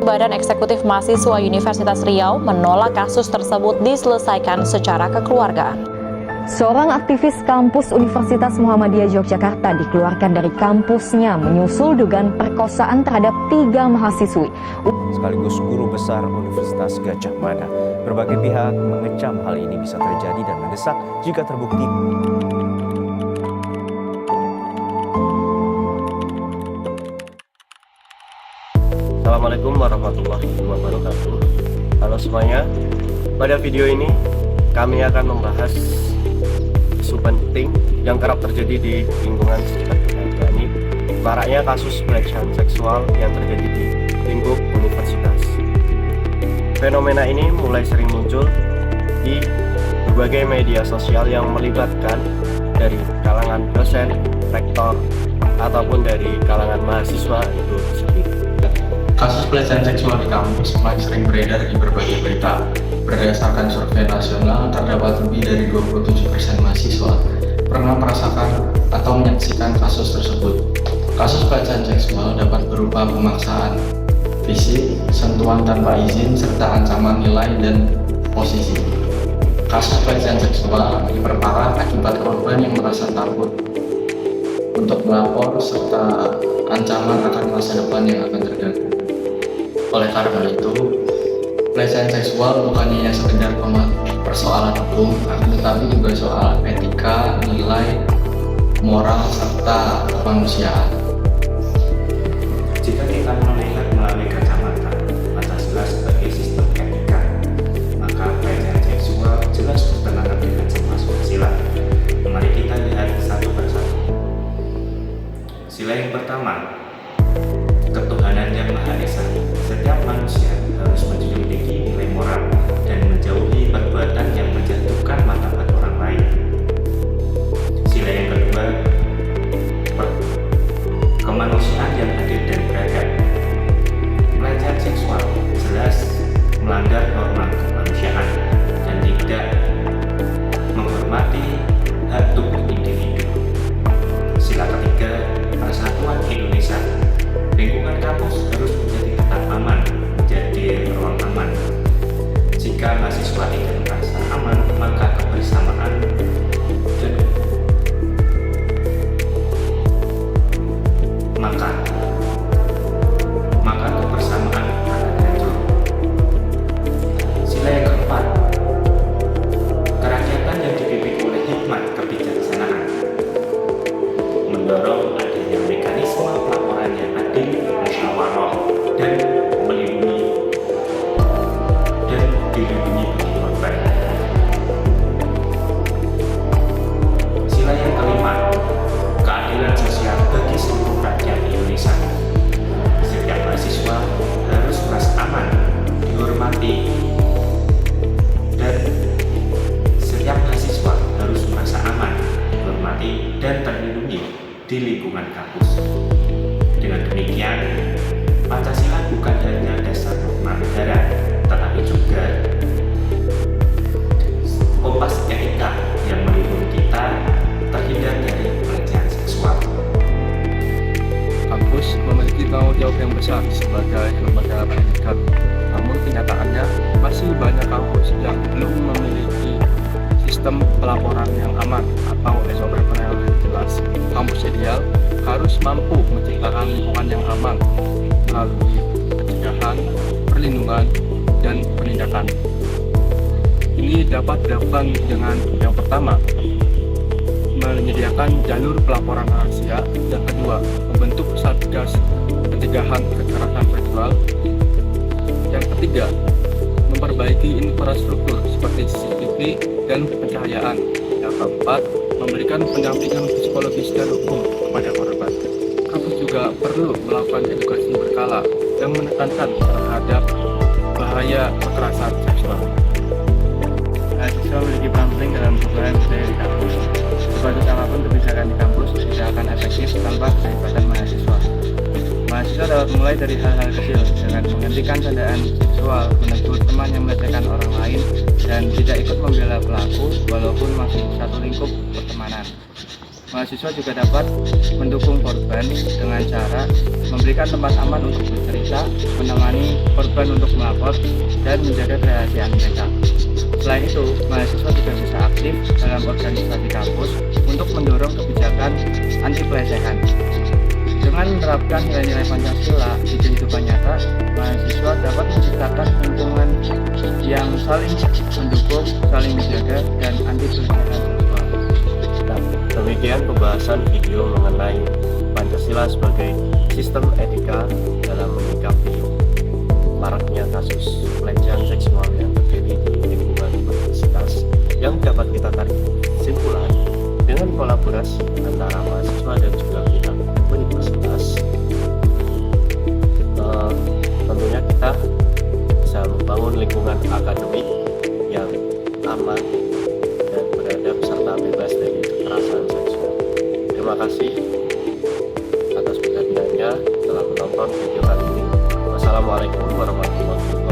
Badan Eksekutif Mahasiswa Universitas Riau menolak kasus tersebut diselesaikan secara kekeluargaan. Seorang aktivis kampus Universitas Muhammadiyah Yogyakarta dikeluarkan dari kampusnya menyusul dugaan perkosaan terhadap 3 mahasiswi. Sekaligus guru besar Universitas Gadjah Mada. Berbagai pihak mengecam hal ini bisa terjadi dan mendesak jika terbukti. Assalamualaikum warahmatullahi wabarakatuh. Halo semuanya. Pada video ini kami akan membahas isu penting yang kerap terjadi di lingkungan sekitar kita, yakni maraknya kasus pelecehan seksual yang terjadi di lingkup universitas. Fenomena ini mulai sering muncul di berbagai media sosial yang melibatkan dari kalangan dosen, rektor, ataupun dari kalangan mahasiswa itu sendiri. Kasus pelecehan seksual di kampus mulai sering beredar di berbagai berita. Berdasarkan survei nasional, terdapat lebih dari 27% mahasiswa pernah merasakan atau menyaksikan kasus tersebut. Kasus pelecehan seksual dapat berupa pemaksaan fisik, sentuhan tanpa izin, serta ancaman nilai dan posisi. Kasus pelecehan seksual diperparah akibat korban yang merasa takut untuk melapor serta ancaman akan masa depan yang akan terganggu. Oleh karena itu, pelecehan seksual bukan hanya sekedar persoalan hukum, akan tetapi juga soal etika, nilai, moral, serta kemanusiaan. Jika kita melihat melalui kacamata Pancasila sebagai sistem etika, maka pelecehan seksual jelas bertentangan dengan sebuah sila. Mari kita lihat satu persatu. Sila yang pertama, ketuhanan yang Maha Esa. Setiap manusia harus menjunjung tinggi nilai moral dan menjauhi perbuatan yang menjatuhkan martabat orang lain. Sila yang kedua, kemanusiaan yang adil dan beradab. Pelecehan seksual jelas melanggar norma kemanusiaan dan tidak menghormati hak tubuh individu. Sila ketiga, persatuan Indonesia. Lingkungan kampus harus menjadi tempat aman, menjadi ruang aman. Jika mahasiswa tidak merasa aman, maka kebersamaan dan maka kebersamaan akan hancur. Sila yang keempat, kerakyatan yang dipimpin oleh hikmat kebijaksanaan, mendorong adanya mekanisme pelaporan yang adil, musyawarah, dan dilindungi bagi korban. Sila yang kelima, keadilan sosial bagi seluruh rakyat Indonesia. Setiap mahasiswa harus merasa aman, dihormati, dan setiap mahasiswa harus merasa aman, dihormati, dan terlindungi di lingkungan kampus. Dengan demikian, Pancasila bukan hanya dasar norma negara, tetapi juga kompas etika yang melindungi kita terhindar dari pelecehan seksual. Kampus memiliki tanggung jawab yang besar sebagai lembaga pendidikan. Namun kenyataannya masih banyak kampus yang belum memiliki sistem pelaporan yang aman atau SOP yang jelas. Kampus ideal harus mampu menciptakan lingkungan yang aman melalui pencegahan, perlindungan, dan penindakan. Ini dapat dilakukan dengan yang pertama, menyediakan jalur pelaporan rahasia. Yang kedua, membentuk satgas pencegahan kekerasan seksual. Yang ketiga, memperbaiki infrastruktur seperti CCTV dan pencahayaan. Yang keempat, memberikan pendampingan psikologis dan hukum kepada korban. Kampus juga perlu melakukan edukasi berkala yang menekankan terhadap bahaya kekerasan seksual. Mahasiswa memiliki peran penting dalam perubahan budaya di kampus. Sebagus apapun kebijakan di kampus tidak akan efektif tanpa keterlibatan mahasiswa. Mahasiswa dapat mulai dari hal-hal kecil dengan menghentikan candaan seksual, menegur teman yang melecehkan orang lain, dan tidak ikut membela pelaku walaupun masih satu lingkup pertemanan. mahasiswa juga dapat mendukung korban dengan cara memberikan tempat aman untuk bercerita, menemani korban untuk melapor, dan menjaga kerahasiaan mereka. Selain itu, mahasiswa juga bisa aktif dalam organisasi kampus untuk mendorong kebijakan anti pelecehan. Dengan menerapkan nilai-nilai Pancasila di kehidupan nyata, mahasiswa dapat menciptakan lingkungan yang saling mendukung, saling menjaga, dan anti pelecehan seksual. Nah, demikian pembahasan video mengenai Pancasila sebagai sistem etika dalam menyikapi maraknya kasus pelecehan seksual yang terjadi di lingkungan universitas, yang dapat kita tarik kesimpulan dengan kolaborasi antara mahasiswa dan juga pihak universitas. Tentunya kita bisa membangun lingkungan akademik yang aman dan beradab serta bebas dari kekerasan seksual. Terima kasih atas perhatiannya telah menonton video kali ini. Wassalamualaikum warahmatullahi wabarakatuh.